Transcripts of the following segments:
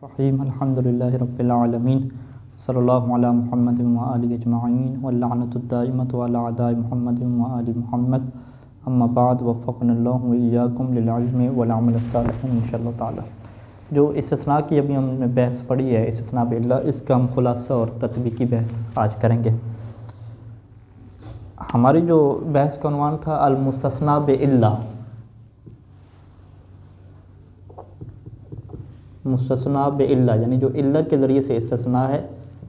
रहीम अल्हम्दुलिल्लाहि रब्बिल आलमीन सल्लल्लाहु अला मुहम्मद व आलिहि अजमाइन व लअनतुद दाइमतु अला अदाइ मुहम्मद व आलि मुहम्मद अम्मा बाद वफ़क़नल्लाहु व इय्याकुम लिल इल्मि वल अमल सालिह इंशाअल्लाह ताला। जो इस्तिस्ना की अभी हमने बहस पढ़ी है, इस्तिस्ना बिल्ला, इसका हम खुलासा और तत्बीकी बहस आज करेंगे। हमारी जो बहस का उन्वान था अल मुस्तस्ना बिल्ला, मुस्तस्ना बिल्ला यानी जो इल्ला के ज़रिए से इस्तिस्ना है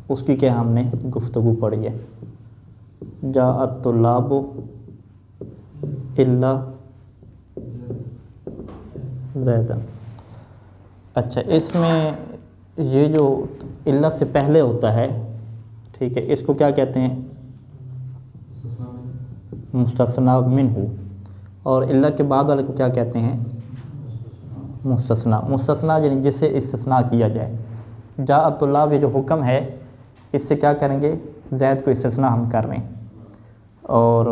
उसकी क्या हमने गुफ्तगू पढ़ी है। जाअत तुल्लाबु इल्ला ज़ैदन। अच्छा, इसमें ये जो इल्ला से पहले होता है, ठीक है, इसको क्या कहते हैं? मुस्तस्ना मिन्हु। और इल्ला के बाद वाले को क्या कहते हैं? मुस्तस्ना। मुस्तस्ना यानी जिससे इस्तिस्ना किया जाए। जाअत तुल्लाब, ये जो हुक्म है इससे क्या करेंगे? ज़ैद को इस्तिस्ना हम कर रहे हैं। और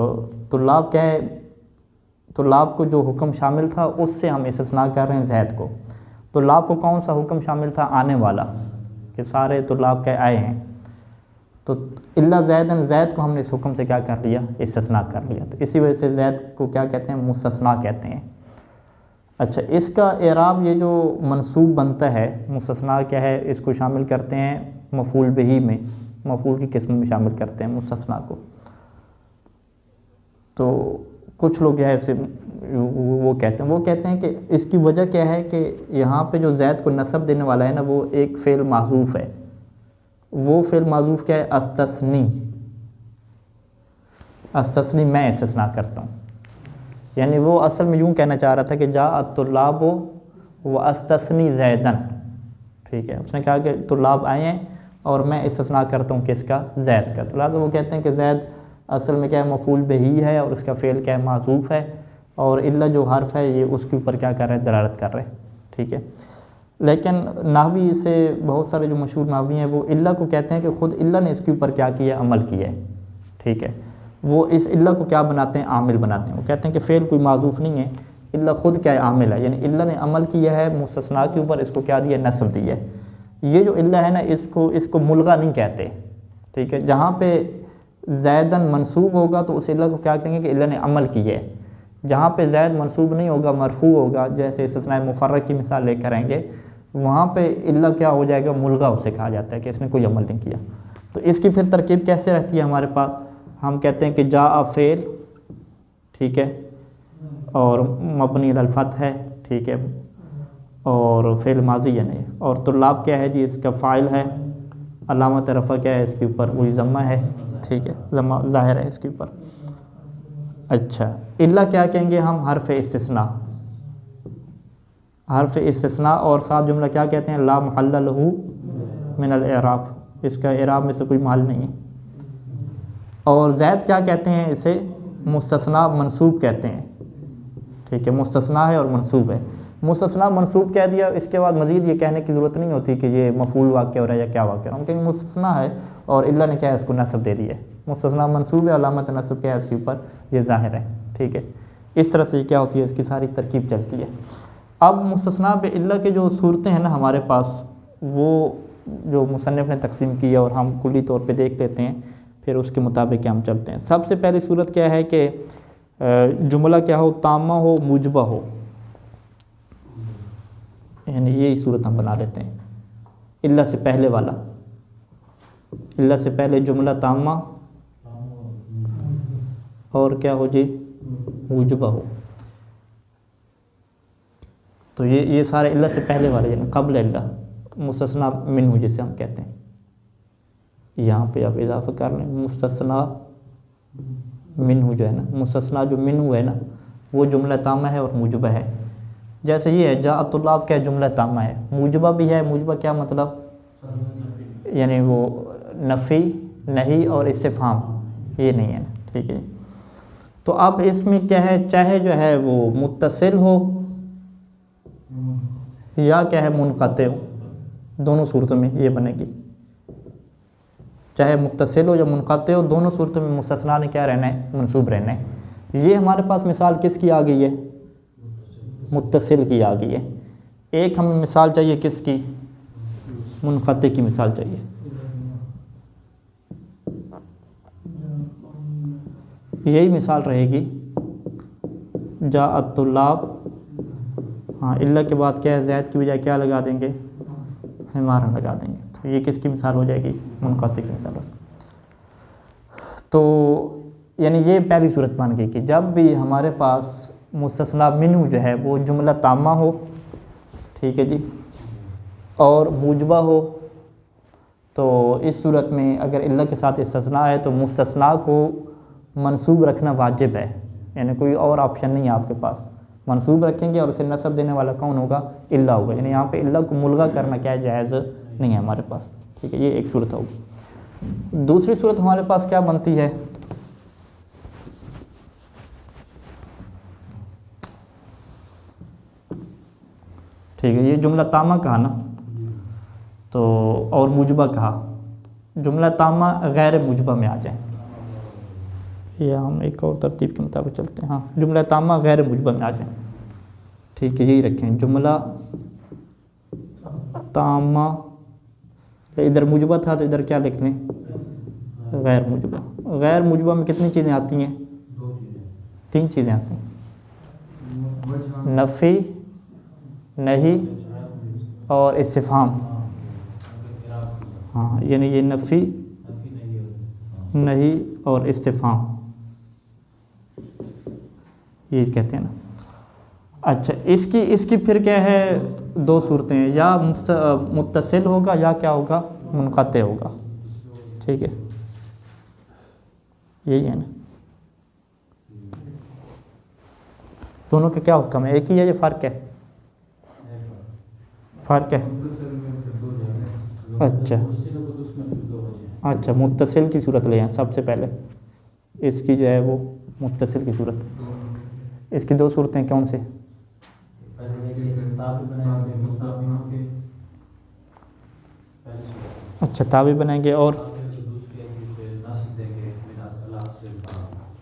तुल्लाब क्या है? तुल्लाब को जो हुक्म शामिल था उससे हम इस्तिस्ना कर रहे हैं ज़ैद को। तुल्लाब को कौन सा हुक्म शामिल था? आने वाला, कि सारे तुल्लाब के आए हैं। तो इल्ला ज़ैदन, ज़ैद को हमने इस हुक्म से क्या कर लिया? इस्तिस्ना कर लिया। तो इसी वजह से ज़ैद को क्या कहते हैं? मुस्तस्ना कहते हैं। अच्छा, इसका एराब ये जो मंसूब बनता है, मुस्तस्ना क्या है? इसको शामिल करते हैं मफ़ूल बिही में, मफ़ूल की किस्म में शामिल करते हैं मुस्तस्ना को। तो कुछ लोग है इसे वो कहते हैं कि इसकी वजह क्या है कि यहाँ पे जो ज़ैद को नसब देने वाला है ना, वो एक फ़ेल माज़ूफ़ है। वो फ़ेल माज़ूफ़ क्या है? अस्तस्नी। अस्तस्नी, मैं इस्तिस्ना करता हूँ। यानी वो असल में यूँ कहना चाह रहा था कि जाअत तुल्लाबु व अस्तस्नी ज़ैदन, ठीक है। उसने कहा कि तुल्लाब आए हैं और मैं इस्तिस्ना करता हूँ किसका? ज़ैद का। तो वो कहते हैं कि ज़ैद असल में क्या है? मफ़ूल बिही है और उसका फ़ेल क्या है? माज़ूफ़ है। और इल्ला जो हर्फ है ये उसके ऊपर क्या कर रहे हैं? दलालत कर रहे हैं, ठीक है। लेकिन नाहवी से बहुत सारे जो मशहूर नाहवी हैं वो इल्ला को कहते हैं कि ख़ुद इल्ला ने इसके ऊपर क्या किया? अमल किया है, ठीक है। वो इस इल्ला को क्या बनाते हैं? आमिल बनाते हैं। वो कहते हैं कि फ़ेल कोई माज़ूफ़ नहीं है, इल्ला ख़ुद क्या है? आमिल है। यानी इल्ला ने अमल किया है मुस्तस्ना के ऊपर, इसको क्या दिया? नस्ब दी है। ये जो इल्ला है ना, इसको मुल्गा नहीं कहते, ठीक है। जहाँ पे ज़ैदन मंसूब होगा तो उस इल्ला को क्या कहेंगे कि इल्ला ने अमल किया है। जहाँ पे ज़ैद मंसूब नहीं होगा, मरफू होगा, जैसे इस्तिस्ना मुफ़र्रक़ की मिसाल लेकर आएंगे, वहाँ पे इल्ला क्या हो जाएगा? मुल्गा उसे कहा जाता है कि इसने कोई अमल नहीं किया। तो इसकी फिर तरकीब कैसे रहती है हमारे पास? हम कहते हैं कि जा फ़ेल, ठीक है, और मबनी अल फ़त्ह है, ठीक है, और फ़ेल माज़ी है नहीं। और तुल्लाब क्या है जी? इसका फ़ाइल है। अलामत रफ़ा क्या है? इसके ऊपर वही ज़म्मा है, ठीक है, ज़म्मा ज़ाहिर है इसके ऊपर। अच्छा, इल्ला क्या कहेंगे हम? हर्फ़ इस्तिस्ना। हर्फ़ इस्तिस्ना और साथ जुमला क्या कहते हैं? ला महल्ल लहू मिनल इराब। इसका इराब में से कोई महल नहीं है। और ज़ैद क्या कहते हैं? इसे मुस्तस्ना मंसूब कहते हैं, ठीक है। मुस्तस्ना है और मंसूब है। मुस्तस्ना मंसूब कह दिया, इसके बाद मज़ीद ये कहने की ज़रूरत नहीं होती कि ये मफ़ूल वाक़या हो रहा है या क्या वाक़या। हम कहेंगे मुस्तस्ना है और इल्ला ने क्या है? इसको नस्ब दे दिया है। मुस्तस्ना मंसूब है, अलामत नस्ब क्या है? इसके ऊपर ये ज़ाहिर है, ठीक है। इस तरह से क्या होती है? इसकी सारी तरकीब चलती है। अब मुस्तस्ना बिल्ला के जो सूरतें हैं ना हमारे पास, वो जो मुसन्निफ़ ने तकसीम की है और हम कुल्ली तौर पे देख लेते हैं, फिर उसके मुताबिक हम चलते हैं। सबसे पहली सूरत क्या है कि जुमला क्या हो? तामा हो, मुजबा हो, यानी यही सूरत हम बना लेते हैं। इल्ला से पहले वाला, इल्ला से पहले जुमला तामा और क्या हो जी? मुजबा हो। तो ये सारे इल्ला से पहले वाले, यानी क़ब्ल इल्ला, मुस्तस्ना मिन्हु जिसे हम कहते हैं। यहाँ पे आप इजाफ़ा कर लें, मुस्तस्ना मिन्हु जो है ना, मुस्तस्ना जो मिन्हु है ना, वो जुमला तामा है और मुजबा है। जैसे ये है जाअत तुल्लाब, क्या जुमला तामा है, मुजबा भी है। मुजबा क्या मतलब? यानी वो नफ़ी नहीं और इस्तिफ़हाम ये नहीं है, ठीक है। तो अब इसमें क्या है? चाहे जो है वो मुत्तसिल हो या क्या है? मुनक़ते हो, दोनों सूरतों में ये बनेगी। चाहे मुत्तसिल हो या मुनक़ते हो, दोनों सूरतों में मुस्तस्ना ने क्या रहना है? मंसूब रहना है। ये हमारे पास मिसाल किसकी आ गई है? मुत्तसिल की आ गई है। एक हमें मिसाल चाहिए किसकी? मुनक़ते की मिसाल चाहिए। यही मिसाल रहेगी जाअत तुल्लाब, हाँ इल्ला के बाद क्या है, ज़ैद की बजाय क्या लगा देंगे, हिमारन लगा देंगे। तो ये किसकी मिसाल हो जाएगी, मुनक़ते की मिसाल हो। तो यानी ये पहली सूरत बन गई कि जब भी हमारे पास मुस्तस्ना मिन्हु जो है वो जुमला तामा हो, ठीक है जी, और मुजबा हो, तो इस सूरत में अगर इल्ला के साथ इस्तिस्ना है तो मुस्तस्ना को मंसूब रखना वाजिब है, यानी कोई और ऑप्शन नहीं है आपके पास। मंसूब रखेंगे और उसे नसब देने वाला कौन होगा, इल्ला होगा। यानी यहाँ पे इल्ला को मुलगा करना क्या है, जायज़ नहीं है हमारे पास, ठीक है। ये एक सूरत होगी। दूसरी सूरत हमारे पास क्या बनती है, ठीक है, ये जुमला तामा कहा ना, तो और मुजबा कहा, जुमला तामा गैर मुजबा में आ जाए, या हम एक और तरतीब के मुताबिक चलते हैं। हाँ, जुमला तामा गैर मुजबा में आ जाए, ठीक है, यही रखें जुमला तामा। इधर मुजबा था तो इधर क्या लिख लें, गैर मुजबा। गैर मुजबा में कितनी चीज़ें आती हैं, तीन चीज़ें आती हैं, नफ़ी, नहीं और इस्तिफ़हाम। हाँ, यानी ये नफ़ी, नहीं और इस्तिफ़हाम, ये कहते हैं ना। अच्छा, इसकी फिर क्या है, दो सूरतें हैं, या मुत्तसिल होगा या क्या होगा, मुनक़ते होगा, ठीक है, यही है ना। दोनों का क्या हुक्म है, एक ही है या फ़र्क है, फ़र्क है। अच्छा, मुत्तसिल की सूरत ले आए सबसे पहले, इसकी जो है वो मुत्तसिल की सूरत, इसकी दो सूरतें कौन सी, अच्छा ताबी बनाएंगे, और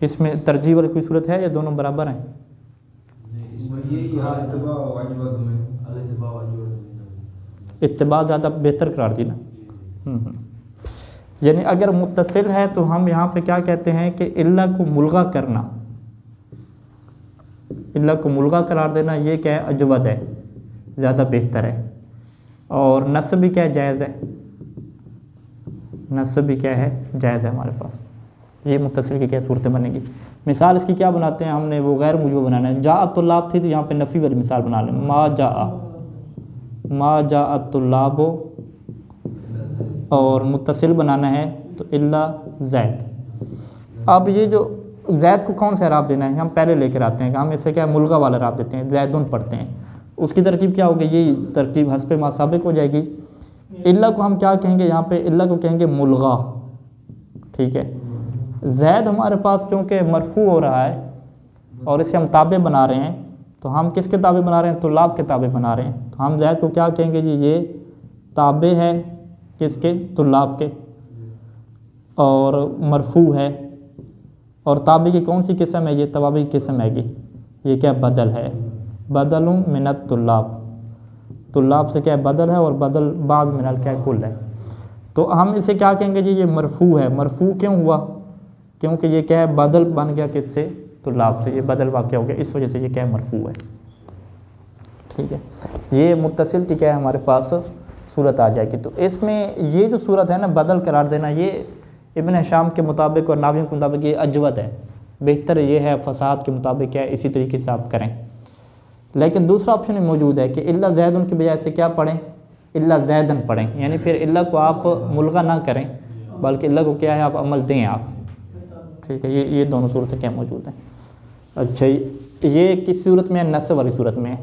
इसमें तरजीह वाली कोई सूरत है या दोनों बराबर हैं, इत्तिबा ज़्यादा बेहतर करार दी ना। यानी अगर मुत्तसिल है तो हम यहाँ पे क्या कहते हैं कि इल्ला को मुलगा करना, इल्ला को मुलगा करार देना, ये क्या है, अजवद है, ज़्यादा बेहतर है। और नस्ब भी क्या है, जायज़ है, नस्ब भी क्या है, जायज़ है हमारे पास। ये मुत्तसिल की क्या सूरतें बनेगी। मिसाल इसकी क्या बनाते हैं हमने, वो गैर मुजबा बनाना है। जाअत तुल्लाब थी तो यहाँ पे नफ़ी वाली मिसाल बना लें, मा जाअत तुल्लाब, और मुत्तसिल बनाना है तो इल्ला ज़ैद। अब ये जो ज़ैद को कौन सा इराब देना है, हम पहले लेकर आते हैं कि हम इसे क्या मुलगा वाला इराब देते हैं, ज़ैदुन पढ़ते हैं। उसकी तरकीब क्या होगी, यही तरकीब हस्बे मा साबिक हो जाएगी। इल्ला को हम क्या कहेंगे, यहाँ पे इल्ला को कहेंगे मुलगा, ठीक है। ज़ैद हमारे पास क्योंकि मरफू हो रहा है और इसे हम ताबे बना रहे हैं, तो हम किसके ताबे बना रहे हैं, तुल्लाब के ताबे बना रहे हैं। तो हम ज़ैद को क्या कहेंगे जी, ये ताबे है किसके, तुल्लाब के, और मरफू है। और ताबे की कौन सी किस्म है, ये तवाबी की किस्म है, ये क्या बदल है, बदलुम मिनत तुल्लाब, तुल्लाब से क्या बदल है, और बदल बाज़ मिनल क्या कुल है। तो हम इसे क्या कहेंगे जी, ये मरफू है। मरफू क्यों हुआ, क्योंकि ये क्या है, बदल बन गया किससे, तुल्लाब से, ये बदल वाक़या हो गया, इस वजह से ये क्या है, मरफू है, ठीक है। ये मुत्तसिल की क्या है हमारे पास सूरत आ जाएगी। तो इसमें ये जो सूरत है ना, बदल करार देना, ये इब्न हिशाम के मुताबिक और नावियों के मुताबिक ये अजवद है, बेहतर ये है, फसाद के मुताबिक क्या है, इसी तरीके से आप करें। लेकिन दूसरा ऑप्शन मौजूद है कि इल्ला ज़ैदुन की बजाय से क्या पढ़ें, इल्ला ज़ैदन पढ़ें, यानी फिर इल्ला को आप मुलगा ना करें, बल्कि इल्ला को क्या है, आप अमल दें आप, ठीक है। ये दोनों सूरतें क्या मौजूद हैं। अच्छा, ये किस सूरत में है, नस्ब वाली सूरत में है,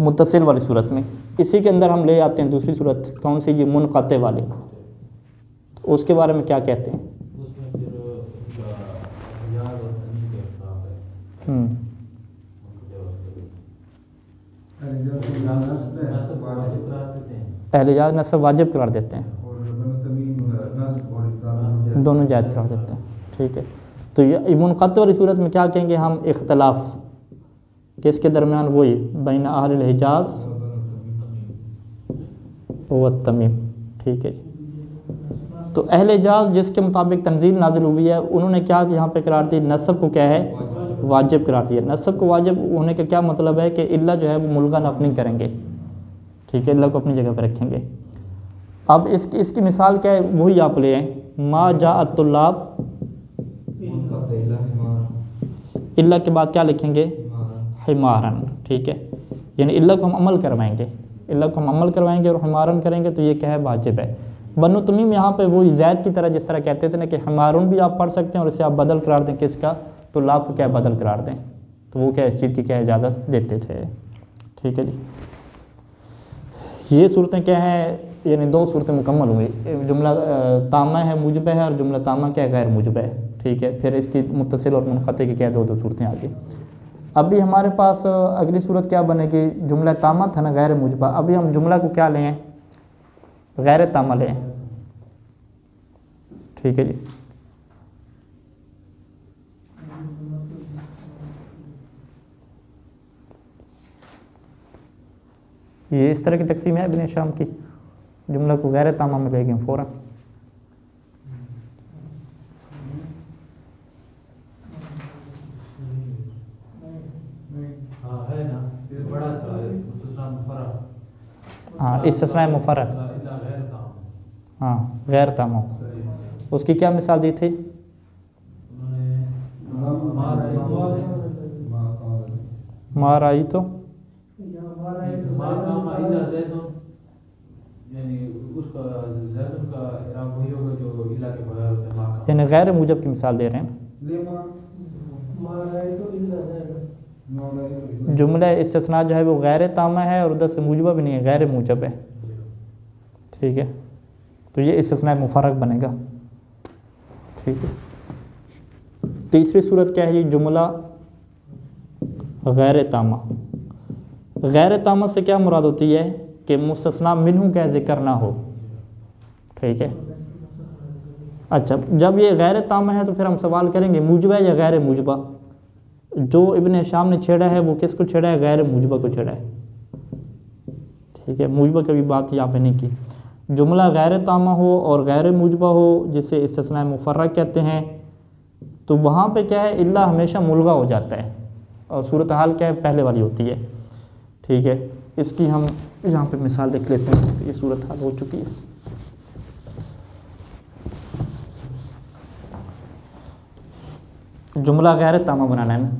मुत्तसिल वाली सूरत में। इसी के अंदर हम ले आते हैं दूसरी सूरत, कौन सी, ये मुनक़ते वाली। तो उसके बारे में क्या कहते हैं, अहले जाज़ नस्ब वाजिब करार देते हैं, दोनों जायज़ करार देते हैं, ठीक है। तो ये मुनक़ते वाली सूरत में क्या कहेंगे हम, इख्तलाफ किसके दरमियान, वही बैन अहल हिजाज़ व तमीम। ठीक है जी। तो अहले इजाज़ जिसके मुताबिक तंजील नाजिल हुई है उन्होंने क्या यहाँ पे करार दी, नसब को क्या है वाजिब करार दिया। नसब को वाजिब होने का क्या मतलब है कि इल्ला जो है वो मुल्गा नफ़ नहीं करेंगे। ठीक है, इल्ला को अपनी जगह पर रखेंगे। अब इसकी मिसाल क्या है, वही आप ले आए, मा जाअत तुल्लाब, इल्ला के बाद क्या लिखेंगे हिमारन। ठीक है, यानी इल्ला को हम अमल करवाएंगे, इल्ला को हम अमल करवाएंगे और हिमारन करेंगे तो ये क्या है वाजिब है। बनु तमीम यहाँ पे वही ज़ैद की तरह जिस तरह कहते थे ना कि हिमारुन भी आप पढ़ सकते हैं और इसे आप बदल करार दें किसका, तुल्लाब को क्या बदल करार दें, तो वो क्या इस चीज़ की क्या इजाज़त देते थे। ठीक है जी। ये सूरतें क्या है, यानी दो सूरतें मुकम्मल हुई, जुमला तामा है मुजब है और जुमला तामा क्या है गैर मुजब है। ठीक है, फिर इसकी मुत्तसिल और मुनक़ती की क्या दो सूरतें आ गई। अभी हमारे पास अगली सूरत क्या बनेगी, जुमला तामा था ना गैर मुजबा, अभी हम जुमला को क्या लें गैर तामा लें। ठीक है जी। ये इस तरह की तकसीम है इब्न शाम की, जुमला को गैर तामा में लेंगे फ़ौरन। हाँ इस्तिस्ना मुफर्रद, हाँ गैर तामा, उसकी क्या मिसाल दी थी, मा राई तो यानी गैर मुजब की मिसाल दे रहे हैं। जुमला इस्तिस्ना जो है वो गैर तामा है और उधर से मुजबा भी नहीं है, गैर मुजब है। ठीक है, तो ये इस्तिस्ना मुफर्रद बनेगा। ठीक है, तीसरी सूरत क्या है ये, जुमला गैर तामा। गैर तामा से क्या मुराद होती है कि मुस्तस्ना मिन्हु का जिक्र ना हो। ठीक है, अच्छा जब ये गैर तामा है तो फिर हम सवाल करेंगे मुजबा या गैर मुजबा। जो इब्न शाम ने छेड़ा है वो किसको छेड़ा है, गैर मुजबा को छेड़ा है। ठीक है, मुजबा की भी बात यहाँ पे नहीं की। जुमला गैर तामा हो और गैर मुजबा हो जिसे इस्तिस्ना मुफर्रद कहते हैं, तो वहाँ पे क्या है इल्ला हमेशा मुल्गा हो जाता है और सूरत हाल क्या है पहले वाली होती है। ठीक है, इसकी हम यहाँ पे मिसाल देख लेते हैं, ये सूरत हाल हो चुकी है। जुमला गैर तामा बनाना है ना,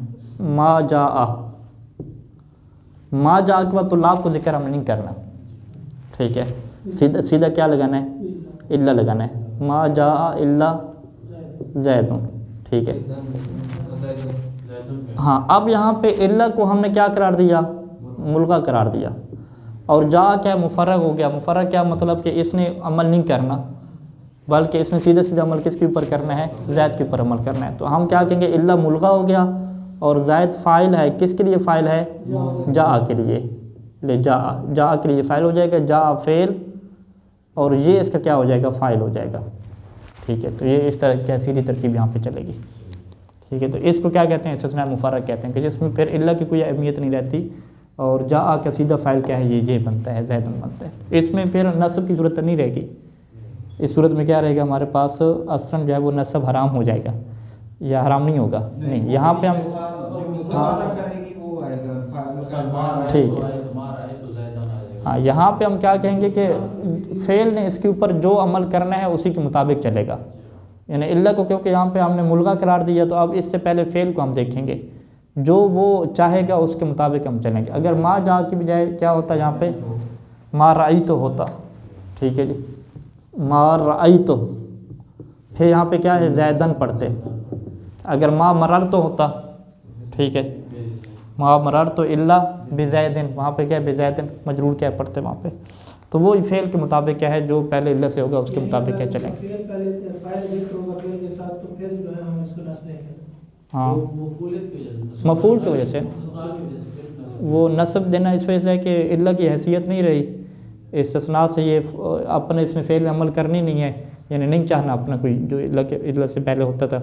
मा जा के बाद तुल्लाब को जिक्र हमें नहीं करना। ठीक है, सीधा सीधा क्या लगाना है, इल्ला लगाना है, मा जा इल्ला ज़ैदुन। ठीक है, हाँ अब यहाँ पे इल्ला को हमने क्या करार दिया, मुल्गा करार दिया, और जा क्या मुफर्रग हो गया। मुफर्रग क्या मतलब कि इसने अमल नहीं करना, बल्कि इसमें सीधे सीधा अमल किसके ऊपर करना है, ज़ैद के ऊपर अमल करना है। तो हम क्या कहेंगे इल्ला मुल्गा हो गया और ज़ैद फ़ाइल है, किसके लिए फ़ाइल है, जा के लिए, ले जा के लिए फ़ाइल हो जाएगा, जा फ़ेल और ये इसका क्या हो जाएगा, फ़ाइल हो जाएगा। ठीक है, तो ये इस तरह की सीधी तरकीब यहाँ पे चलेगी। ठीक है, तो इसको क्या कहते हैं, इस्तिस्ना मुफर्रद कहते हैं कि जिसमें फिर इल्ला की कोई अहमियत नहीं रहती और जा का सीधा फ़ाइल क्या है, ये बनता है, ज़ैदुन बनता है। इसमें फिर नस्ब की ज़रूरत नहीं रहेगी। इस सूरत में क्या रहेगा हमारे पास, असरन जो है वो नस्ब हराम हो जाएगा या हराम नहीं होगा, नहीं यहाँ पे हम ठीक है, हाँ यहाँ पे हम क्या कहेंगे कि फ़ेल ने इसके ऊपर जो अमल करना है उसी के मुताबिक चलेगा। यानी इल्ला को क्योंकि यहाँ पे हमने मुल्गा करार दिया तो अब इससे पहले फ़ेल को हम देखेंगे, जो वो चाहेगा उसके मुताबिक हम चलेंगे। अगर मा जा की बजाय क्या होता यहाँ पे, मा राई तो होता। ठीक है जी, मा राई तो, फिर यहाँ पे क्या है ज़ैदन पढ़ते। अगर मा मरर तो होता, ठीक है, मा मरर तो इल्ला बिज़ैदिन, वहाँ पे क्या है बिज़ैदिन मजरूर क्या पढ़ते वहाँ पे। तो वो फेल के मुताबिक क्या है, जो पहले इल्ला से होगा उसके मुताबिक क्या चलेंगे। हाँ मफूल की वजह से वो नस्ब देना इस वजह से है कि इल्ला की हैसियत नहीं रही, इस्तिस्ना से ये अपने इसमें फ़ेल अमल करनी नहीं है, यानी नहीं चाहना अपना कोई जो इल्ला से पहले होता था।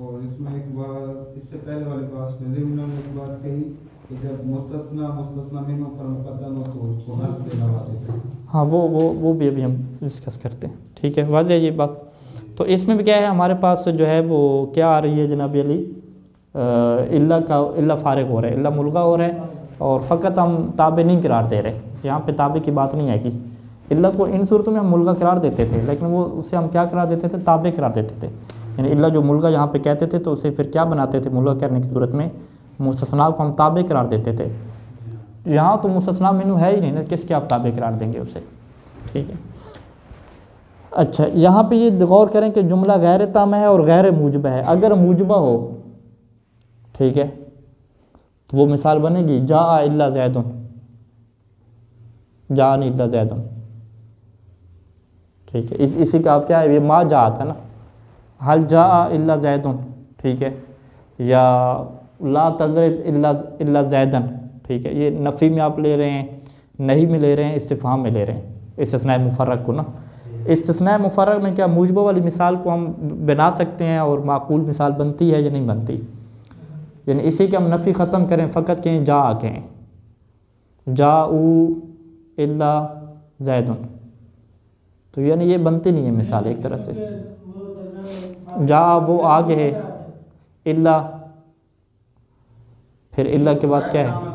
और इसमें एक बात, इससे पहले वाली बात में उन्होंने एक बात कही कि जब मुस्तस्ना मिन्हु पर मुक़द्दम हो तो उसको हल हाँ वो भी अभी हम डिस्कस करते हैं, ठीक है, वाज़ेह ये बात। तो इसमें भी क्या है, हमारे पास जो है वो क्या आ रही है जनाब अली, इल्ला फ़ारिग हो रहा है, इल्ला मुल्गा हो रहा है, और फ़कत हम ताबे नहीं करार दे रहे, यहाँ पे ताबे की बात नहीं आएगी। इल्ला को इन सूरतों में हम मुल्गा करार देते थे, लेकिन वो उसे हम क्या करार देते थे, ताबे करार देते थे। यानी इल्ला जो मुल्गा यहाँ पे कहते थे, तो उसे फिर क्या बनाते थे, मुल्गा करने की सूरत में मुस्तस्ना को हम ताबे करार देते थे। यहाँ तो मुस्तस्ना मिन्हु है ही नहीं ना, किसके आप ताबे करार देंगे उसे, ठीक है। अच्छा, यहाँ पे ये गौर करें कि जुमला गैर तामा है और गैर मूजबा है। अगर मूजबा हो, ठीक है, तो वो मिसाल बनेगी जा इल्ला ज़ैदुन, जा नहीं इल्ला ज़ैदुन, ठीक है। इसी का आप क्या है, ये मा जा था ना, हल जा इल्ला ज़ैदुन, ठीक है, या ला तज़रिब इल्ला ज़ैदन, ठीक है। ये नफ़ी में आप ले रहे हैं, नहीं में ले रहे हैं, इस्तिफ़हाम में ले रहे हैं, इस्तिस्ना मुफ़र्रक़ को ना। इस्तिस्ना मुफ़र्रक़ में क्या मूजबा वाली मिसाल को हम बना सकते हैं और माकूल मिसाल बनती है या नहीं बनती। यानी इसी के हम नफ़ी ख़त्म करें, फ़कत कहें जा कहें, जाऊ इल्ला ज़ैदुन, तो यानी ये बनती नहीं है मिसाल एक तरह से। जा वो आगे है, इल्ला, फिर इल्ला के बाद क्या है,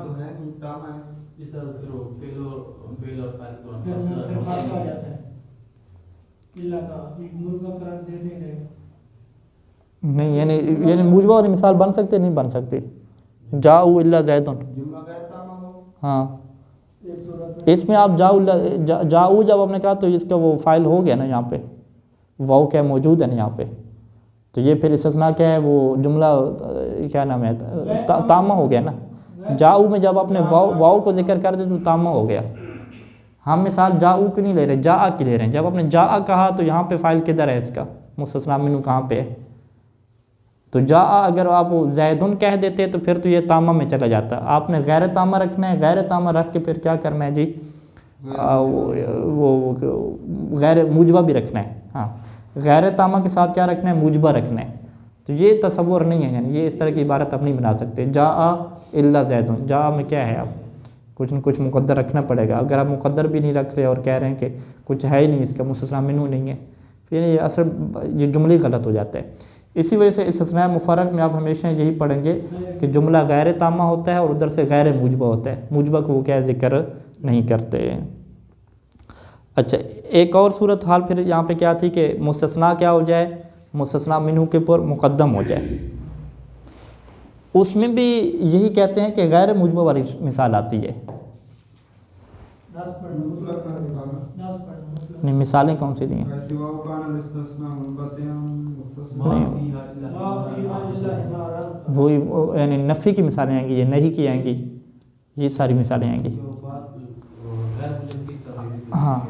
नहीं, यानी मूजबा वाली मिसाल बन सकती नहीं बन सकती। जाऊ इल्ला ज़ैदुन, हाँ, इसमें आप जाऊ जब आपने कहा तो इसका वो फ़ाइल हो गया ना, यहाँ पे वाव क्या मौजूद है ना यहाँ पे, तो ये फिर इस्तिस्ना क्या है, वो जुमला क्या नाम है, तामा हो गया ना। जाऊ में जब आपने वाव को जिक्र कर दिया तो तामा हो गया। हम मिसाल जाऊ की नहीं ले रहे, जा की ले रहे हैं। जब आपने जा कहा तो यहाँ पे फ़ाइल किधर है इसका, मुस्तस्ना मिन्हु कहाँ पे है, तो जा अगर आप ज़ैदुन कह देते तो फिर तो ये तामा में चला जाता। आपने गैर तामा रखना है, गैर तामा रख के फिर क्या करना है जी, वो गैर मूजबा भी रखना है। हाँ, गैर तामा के साथ क्या रखना है, मूजबा रखना है। तो ये तसव्वुर नहीं है, यानी ये इस तरह की इबारत आप नहीं बना सकते। जा इल्ला ज़ैदुन, जा में क्या है, आप कुछ न कुछ मुक़द्दर रखना पड़ेगा। अगर आप मुक़द्दर भी नहीं रख रहे और कह रहे हैं कि कुछ है ही नहीं, इसका मुस्तस्ना मिन्हु नहीं है, फिर ये असल ये जुमले गलत हो जाता है। इसी वजह से इस्तिस्ना मुफ़र्रक़ में आप हमेशा यही पढ़ेंगे कि जुमला गैर तामा होता है और उधर से गैर मूजबा होता है। मूजबा को वो क्या ज़िक्र नहीं करते। अच्छा, एक और सूरत हाल फिर यहाँ पे क्या थी कि मुस्तस्ना क्या हो जाए, मुस्तस्ना मिन्हु के ऊपर मुक़द्दम हो जाए। उसमें भी यही कहते हैं कि गैर मूजबा वाली मिसाल आती है। नहीं, मिसालें कौन सी दी हैं, वही यानी नफ़ी की मिसालें आएंगी, ये नहीं की आएंगी, ये सारी मिसालें आएंगी। हाँ,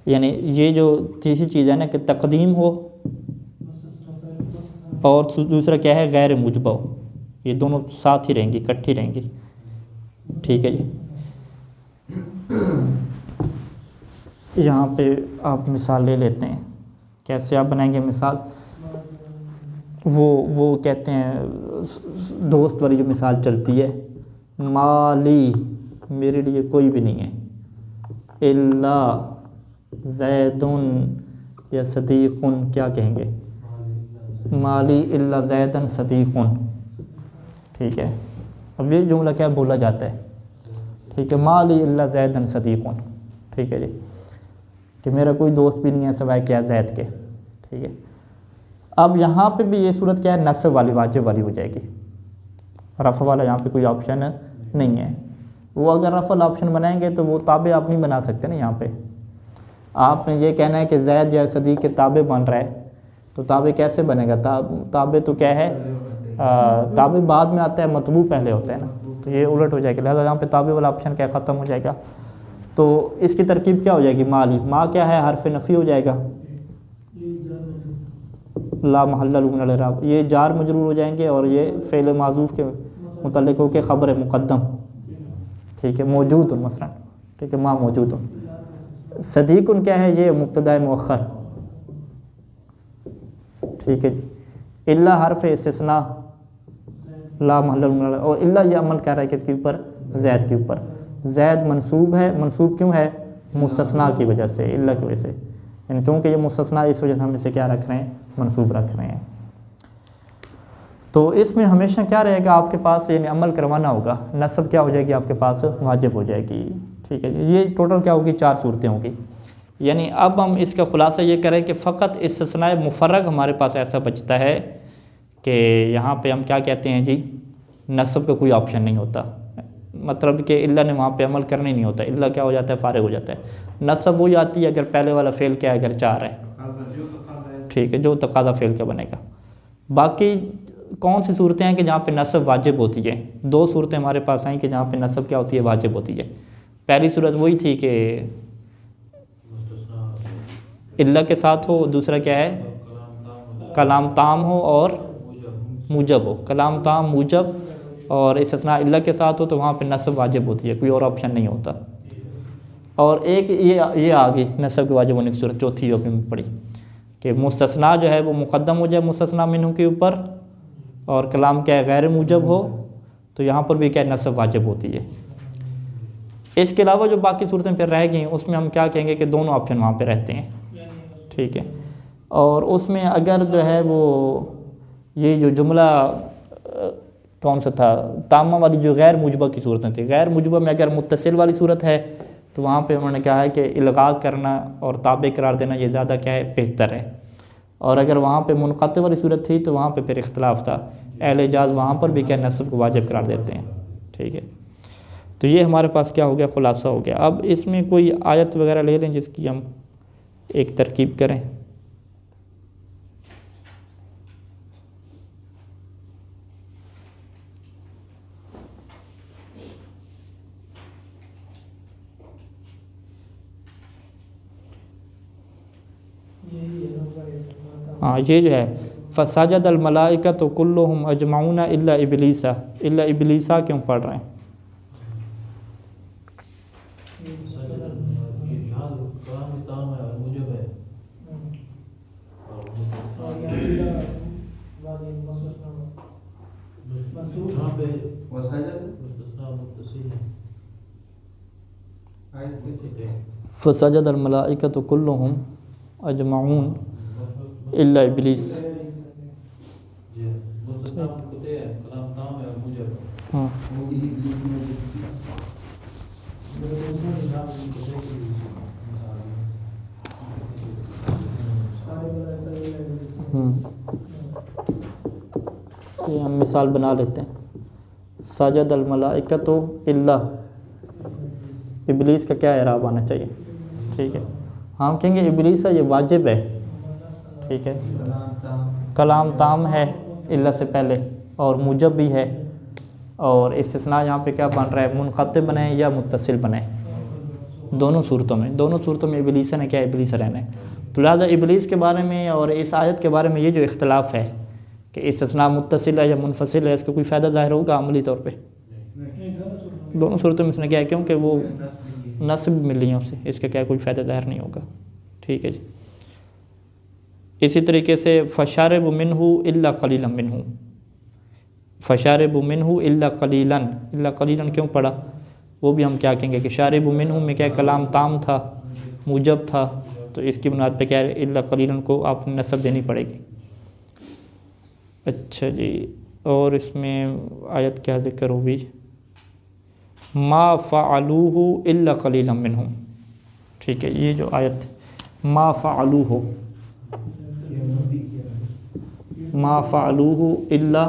यानी ये जो तीसरी चीज़ है ना कि तक़दीम हो और दूसरा क्या है गैर मूजबा हो, ये दोनों साथ ही रहेंगी, इकट्ठी रहेंगी, ठीक है जी। यहाँ पे आप मिसाल ले लेते हैं, कैसे आप बनाएंगे मिसाल, वो कहते हैं दोस्त वाली जो मिसाल चलती है, माली मेरे लिए कोई भी नहीं है, इल्ला ज़ैदुन या सदीक़ुन, क्या कहेंगे, माली इल्ला ज़ैदन सदीक़ुन, ठीक है। अब ये जुमला क्या बोला जाता है, ठीक है, माली इल्ला ज़ैदन सदीक़ुन, ठीक है जी, कि मेरा कोई दोस्त भी नहीं है सिवाय क्या ज़ैद के, ठीक है। अब यहाँ पे भी ये सूरत क्या है, नस्ब वाली वाजिब वाली हो जाएगी, रफ़ वाला यहाँ पे कोई ऑप्शन नहीं है। वो अगर रफ़ल ऑप्शन बनाएंगे तो वो ताबे आप नहीं बना सकते ना। यहाँ पे आपने ये कहना है कि ज़ैद या सदीक़ के ताबे बन रहा है, तो ताबे कैसे बनेगा, ताबे तो क्या है, ताबे बाद में आता है, मतबू पहले होता है ना, तो ये उलट हो जाएगा। लिहाजा यहाँ पे ताबे वाला ऑप्शन क्या ख़त्म हो जाएगा। तो इसकी तरकीब क्या हो जाएगी, माली, माँ क्या है, हर्फ नफ़ी हो जाएगा, ला महल्ला लहू मिनल इराब, ये जार मजरूर हो जाएंगे और ये फ़ेल माज़ूफ़ के मुतल्लिक़ होकर ख़बर मुक़द्दम, ठीक है, मौजूद मसलन, ठीक है, माँ मौजूद। सदीक़ुन क्या है, ये मुब्तदा मुअख्खर, ठीक है जी। इल्ला हर्फ इस्तिस्ना, ला महल्ला लहू मिनल, और इल्ला ये अमल कर रहा है किसके ऊपर, ज़ैद के ऊपर। ज़ैद मनसूब है, मनसूब क्यों है? मुस्तस्ना की वजह से, इल्ला की वजह से, यानी क्योंकि ये मुस्तस्ना इस वजह से हम इसे क्या रख रहे हैं? मनसूब रख रहे हैं। तो इसमें हमेशा क्या रहेगा आपके पास? यानी अमल करवाना होगा, नस्ब क्या हो जाएगी आपके पास? वाजिब हो जाएगी। ठीक है, ये टोटल क्या होगी? 4 सूरतें होंगी। यानी अब हम इसका खुलासा ये करें कि फ़कत इस्तिस्नाए मुफर्रग हमारे पास ऐसा बचता है कि यहाँ पे हम क्या कहते हैं जी, नस्ब का कोई ऑप्शन नहीं होता, मतलब कि इल्ला ने वहाँ पे अमल करना ही नहीं होता, इल्ला क्या हो जाता है? फारिग हो जाता है। नस्ब वो जाती है अगर पहले वाला फ़ेल क्या है? अगर 4 है, ठीक है, जो तकाज़ा फ़ेल का बनेगा। बाकी कौन सी सूरतें हैं कि जहाँ पे नस्ब वाजिब होती है? 2 सूरतें हमारे पास आई कि जहाँ पे नस्ब क्या होती है? वाजिब होती है। पहली सूरत वही थी कि इल्ला के साथ हो, दूसरा क्या है? कलाम ताम हो और मूजब हो। कलाम ताम, मूजब और इस्तिस्ना इल्ला के साथ हो तो वहाँ पे नस्ब वाजिब होती है, कोई और ऑप्शन नहीं होता। और एक ये आ गई नस्ब के वाजिब होने की सूरत, चौथी जो अपनी पड़ी कि मुस्तस्ना जो है वो मुक़द्दम हो जाए मुस्तस्ना मिन्हु के ऊपर, और कलाम क्या है? गैर मूजब हो, तो यहाँ पर भी क्या नस्ब वाजिब होती है। इसके अलावा जो बाकी सूरतें फिर रह गई उसमें हम क्या कहेंगे कि दोनों ऑप्शन वहाँ पे रहते हैं। ठीक है, और उसमें अगर जो है वो ये जो जुमला कौन सा था? तामा वाली जो गैर मुजबा की सूरतें थी, गैर मुजबा में अगर मुत्तसिल वाली सूरत है तो वहाँ पे उन्होंने कहा है कि इल्गाज़ करना और ताबे करार देना ये ज़्यादा क्या है? बेहतर है। और अगर वहाँ पे मुनक़ति वाली सूरत थी तो वहाँ पे फिर इख्तिलाफ था, अहले इजाज़ वहाँ पर भी क्या नस्ब को वाजिब करार देते हैं। ठीक है, तो ये हमारे पास क्या हो गया? खुलासा हो गया। अब इसमें कोई आयत वगैरह ले लें जिसकी हम एक तरकीब करें। हाँ, ये जो है फसाजद अल मलाइकतु कुल्लुहुम अजमाउना इल्ला इब्लीसा, इल्ला इब्लीसा क्यों पढ़ रहे हैं? फसजद अल मलाइकतु कुल्लुहुम अजमाउन इल्ला इब्लीस। हाँ, ये हम मिसाल बना लेते हैं। सजद अल मलाइकतु इल्ला, इब्लीस का क्या इराब आना चाहिए? ठीक है, हम कहेंगे इब्लीस ये वाजिब है। ठीक है, कलाम ताम है इल्ला से पहले और मुजब भी है, और इस्तिस्ना यहाँ पे क्या बन रहा है? मुनक़ति बने या मुत्तसिल बने, दोनों सूरतों में इब्लीस ने क्या? इब्लीस रहना है। तो लिहाजा इब्लीस के बारे में और इस आयत के बारे में ये जो इख्तिलाफ है कि इस्तिस्ना मुत्तसिल है या मुनफसिल है, इसका कोई फ़ायदा ज़ाहिर होगा अमली तौर पे? दोनों सूरतों में इसने क्या है? क्योंकि वो नस्ब मिली है उसे, इसका क्या कोई फ़ायदा ज़ाहिर नहीं होगा। ठीक है जी। इसी तरीके से फ़शारिबु मिन्हु इल्ला क़लीलन मिन्हु, फ़शारिबु मिन्हु इल्ला क़लीलन, इल्ला क़लीलन क्यों पढ़ा? वो भी हम क्या कहेंगे कि शारिबु मिन्हु में क्या कलाम ताम था, मुजब था, तो इसकी बुनियाद पे क्या है? इल्ला क़लीलन को आप नस्ब देनी पड़ेगी। अच्छा जी, और इसमें आयत क्या ज़िक्र होगी? मा फ़अलूहु इल्ला क़लीलन मिन्हुम। ठीक है, ये जो आयत मा फ़अलूहु, मा फ़अलूहु इल्ला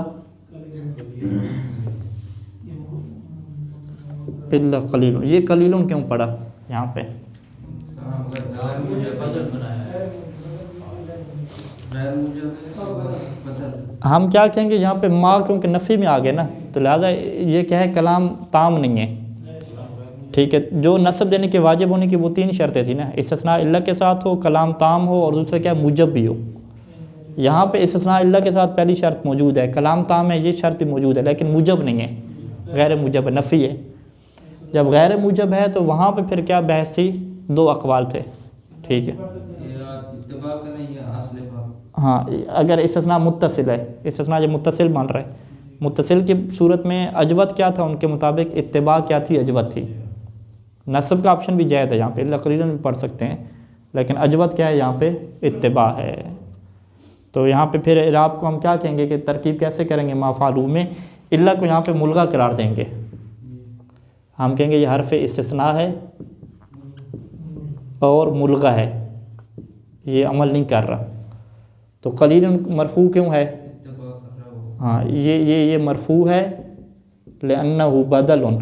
क़लीलन, ये क़लीलन क्यों पढ़ा यहाँ पे? हम क्या कहेंगे यहाँ पे माँ क्योंकि नफ़ी में आ गए ना, तो लिहाजा ये क्या है? कलाम ताम नहीं है। ठीक है, जो नस्ब देने के वाजिब होने की वो 3 शर्तें थी ना, इस्तिस्ना इल्ला के साथ हो, कलाम ताम हो, और दूसरा क्या? मुजब भी हो। यहाँ पे इस्तिस्ना इल्ला के साथ पहली शर्त मौजूद है, कलाम ताम है, ये शर्त भी मौजूद है, लेकिन मुजब नहीं है, गैर मुजब है, नफ़ी है। जब गैर मुजब है तो वहाँ पे फिर क्या बहस थी? 2 अक़वाल थे। ठीक है, हाँ, अगर इस्तिस्ना मुत्तसिल है, इस्तिस्ना जब मुत्तसिल बन रहा है, मुत्तसिल की सूरत में अजवत क्या था उनके मुताबिक? इत्तिबा क्या थी? अजवत थी। नस्ब का ऑप्शन भी जायज़ है यहाँ पे, तकरीरन भी पढ़ सकते हैं, लेकिन अजवत क्या है यहाँ पे, इत्तिबा है। तो यहाँ पे फिर इराब को हम क्या कहेंगे कि तरकीब कैसे करेंगे, माफ़ालू में इल्ला को यहाँ पे मुल्गा करार देंगे। हम कहेंगे ये हर्फ इस्तिस्ना है और मुल्गा है, ये अमल नहीं कर रहा। तो कलीलन मरफू क्यों है, हाँ ये मरफू है लिअन्नहु बदलुन,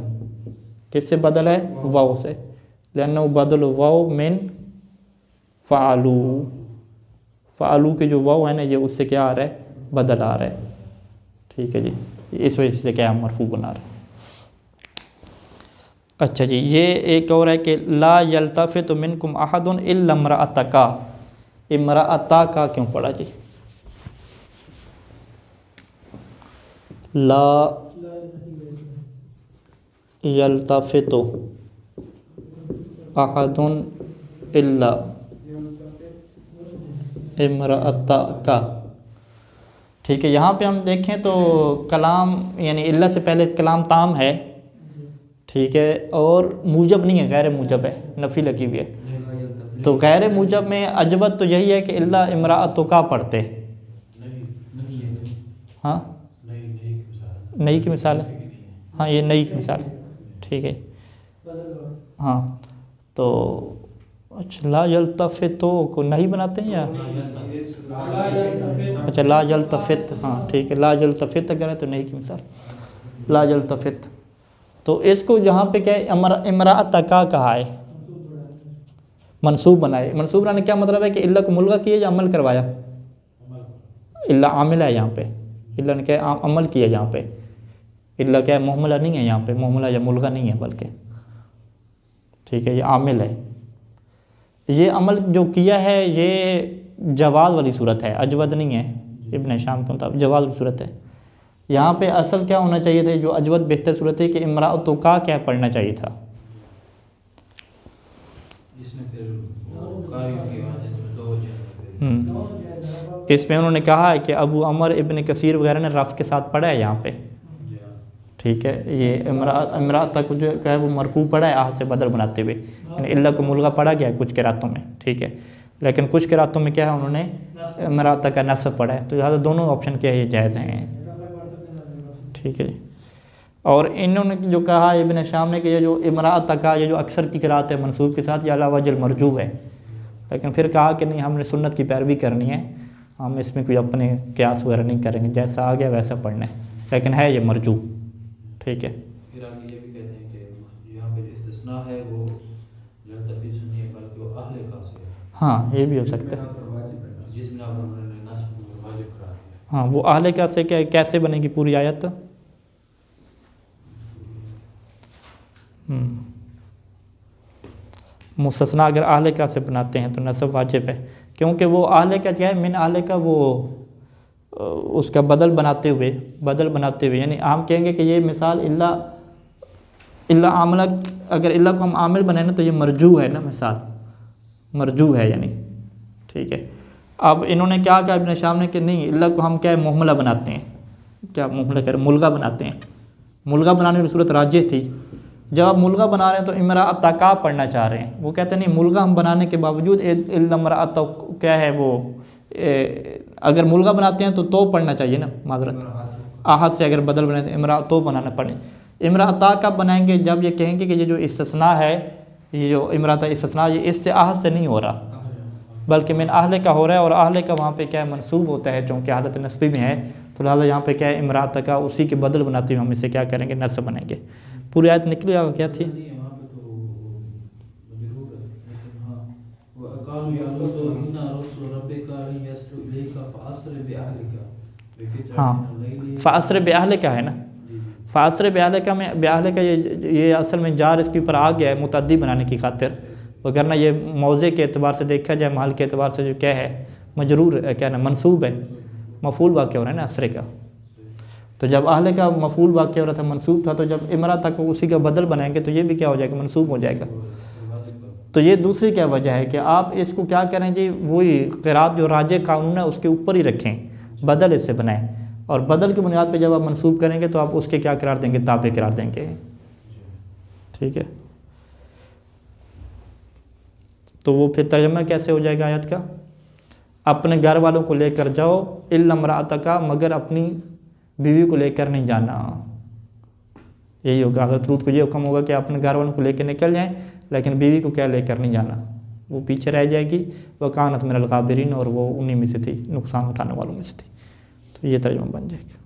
किससे बदल है, वाव से, लिअन्नहु बदल वाव मिन फ़अलू, फ़अलू के जो वाव है ना ये उससे क्या आ रहा है, बदल आ रहा है। ठीक है जी, इस वजह से क्या हम मरफू बना रहे हैं। अच्छा जी, ये एक और है कि ला यल्तफ़ितु मिनकुम अहदुन इल्ला इम्रअतका, इम्रअतका क्यों पढ़ा जी, ला यल्तफ़ितु अहदुन इल्ला इम्रअतका। ठीक है, यहाँ पे हम देखें तो कलाम यानी इल्ला से पहले कलाम ताम है, ठीक है, और मूजब नहीं है, गैर मूजब है, नफ़ी लगी हुई है। तो गैर मूजब में अजवत तो यही है कि इल्ला इम्राअतुका पढ़ते, हाँ नई की मिसाल है, हाँ ये नई की मिसाल है, ठीक है, हाँ। तो अच्छा ला यल्तफ़ितु को नहीं बनाते हैं या, अच्छा ला यल्तफ़ित, हाँ ठीक है, ला यल्तफ़ित अगर है तो नहीं की मिसाल, ला यल्तफ़ित। तो इसको यहाँ पे क्या है, इम्राअतका कहा है, मनसूब बनाए। मनसूब बनाने क्या मतलब है कि इल्ला को मुल्गा किया या अमल करवाया, इल्ला आमिल है यहाँ पे, इल्ला ने क्या अमल किया यहाँ पे, इल्ला क्या है मुहमला नहीं है यहाँ पे, मुहमला या मुल्गा नहीं है बल्कि, ठीक है, ये आमिल है। ये अमल जो किया है ये जवाज़ वाली सूरत है, अजवद नहीं है, इब्न शाम के मुताबिक जवाज़ वाली सूरत है। यहाँ पे असल क्या होना चाहिए था, जो अजवद बेहतर सूरत है कि इम्राअतुका क्या पढ़ना चाहिए था। इसमें उन्होंने कहा है कि अबू अमर इब्न कसीर वगैरह ने रफ़ के साथ पढ़ा है यहाँ पे, ठीक है, ये इम्राअत तक जो है वो मरफू पढ़ा है आह से बदल बनाते हुए, इल्ला को मुल्गा पढ़ा गया है कुछ किरातों में, ठीक है, लेकिन कुछ किरातों में क्या है उन्होंने इम्राअत का नस्ब पढ़ा है। तो लिहाजा दोनों ऑप्शन क्या है ये जायज़ हैं, ठीक है। और इन्होंने जो कहा इब्न शाम ने कि ये जो इम्राअत का ये जो अक्सर की किरात है मनसूब के साथ, ये अला वजल मरजूब है, लेकिन फिर कहा कि नहीं हमने सुन्नत की पैरवी करनी है, हम इसमें कोई अपने क्यास वगैरह नहीं करेंगे, जैसा आ गया वैसा पढ़ना है, लेकिन है ये मरजूब, ठीक है। फिर आगे ये भी कहते हैं कि यहाँ पे इस्तिस्ना है वो यल्तफ़ित नहीं है बल्कि वो अहले का से है, हाँ ये भी हो सकता है, जिसमें आप उन्होंने नस्ब वाजिब करा दिया। हाँ वो अहले का से क्या कैसे बनेगी पूरी आयत, मुस्तस्ना अगर अहले का से बनाते हैं तो नस्ब वाजिब है, क्योंकि वो अहले का क्या है, मिन अहले का वो उसका बदल बनाते हुए यानी हम कहेंगे कि ये मिसाल इल्ला आमला, अगर इल्ला को हम आमिल बनाए ना तो ये मरजू है ना, मिसाल मरजू है यानी, ठीक है। अब इन्होंने क्या कहा इब्न शाम ने कि नहीं इल्ला को हम क्या है मुहमला बनाते हैं, क्या मुहमला करें, मुल्गा बनाते हैं, मुल्गा बनाने की सूरत राजिह थी। जब आप मुल्गा बना रहे हैं तो इम्राअतका पढ़ना चाह रहे हैं, वो कहते हैं नहीं मुल्गा हम बनाने के बावजूद इल्ला इम्राअत क्या है वो अगर मुल्गा बनाते हैं तो पढ़ना चाहिए ना, माजरत आहद से अगर बदल बनाए तो इम्राअत बनाना पड़े। इम्राअता कब बनाएंगे, जब ये कहेंगे कि ये जो इस्तिस्ना है, ये जो इम्राअत इस्तिस्ना ये इससे आहद से नहीं हो रहा बल्कि मिन अहले का हो रहा है, और अहले का वहाँ पे क्या है मनसूब होता है चूँकि हालत नस्बी में है, तो लिहाजा यहाँ पे क्या है इम्राअत का उसी के बदल बनाते हुए हम इसे क्या करेंगे, नस्ब बनाएंगे। पूरी आयत निकली आगे क्या थी, हाँ फ़ासर बेअहले का है ना, फ़ासर बेअहले का में बेअहले का ये असल में जार इसके ऊपर आ गया है मुतद्दी बनाने की खातिर, वगरना ये मौज़े के एतबार से देखा जाए, महल के एतबार से जो क्या है मजरूर क्या ना मनसूब है, मफूल वाक़ हो रहा है ना असरे का। तो जब अहले का मफूल वाक़ हो रहा था मनसूब था, तो जब इमरात तक उसी का बदल बनाएंगे तो ये भी क्या हो जाएगा, मनसूब हो जाएगा। तो ये दूसरी क्या वजह है कि आप इसको क्या करें जी, वही क़िरात जो राजे कानून है उसके ऊपर ही रखें, बदल इससे बनाएं, और बदल की बुनियाद पे जब आप मनसूब करेंगे तो आप उसके क्या करार देंगे, ताबे करार देंगे, ठीक है। तो वो फिर तर्जमा कैसे हो जाएगा आयत का? अपने घर वालों को लेकर जाओ, इल्ला इम्राअतका, मगर अपनी बीवी को लेकर नहीं जाना। यही होगा। हज़रत लूत को ये हुक्म होगा कि अपने घर वालों को लेकर निकल जाएं, लेकिन बीवी को क्या लेकर नहीं जाना, वो पीछे रह जाएगी। वह कानत मिनल गाबिरीन, और वो उन्हीं में से थी, नुकसान उठाने वालों में से थी। तो ये तर्जुमा बन जाएगा।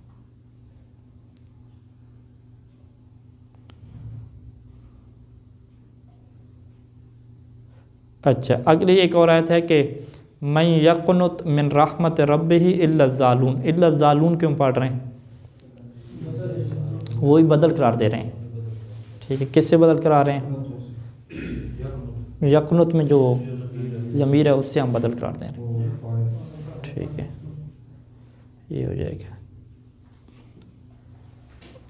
अच्छा, अगली एक और आयत है कि मैं यक़नुत मिन रहमत रब्बिही इल्ला ज़ालून। इल्ला ज़ालून क्यों पढ़ रहे हैं? वही बदल करार दे रहे हैं। ठीक है, किससे बदल करा रहे हैं? यक़नुत में जो ज़मीर है उससे हम बदल करार दे रहे हैं। ठीक है, ये हो जाएगा।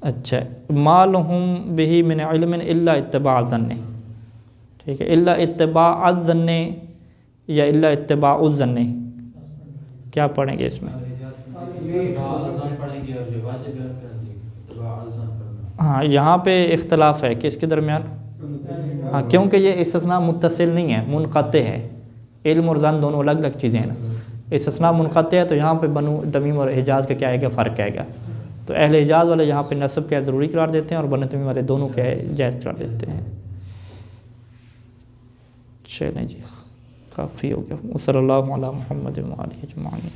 अच्छा, मालहुम बिही मिन इल्मिन इल्ला इत्तिबा ज़न्ने। ठीक है, इल्ला इत्तिबा ज़न्ने या इल्ला इत्तिबा ज़न्ने, क्या पढ़ेंगे इसमें? हाँ, यहाँ पे इख्तलाफ है किसके दरमियान? हाँ, क्योंकि ये इस्तिस्ना मुत्तसिल नहीं है, मुनक़ते है। इल्म और ज़न दोनों अलग अलग चीज़ें हैं ना। इस्तिस्ना मुनक़ते है तो यहाँ पे बनु तमीम और हिजाज़ का क्या आएगा, फ़र्क आएगा। तो अहले हिजाज़ वाले यहाँ पे नस्ब क्या ज़रूरी करार देते हैं, और बनु तमीम वाले दोनों क्या है, जायज़ करार देते हैं। चलें जी, काफ़ी हो गया। सल्लल्लाहु अला मुहम्मद व आलिहि अजमाइन।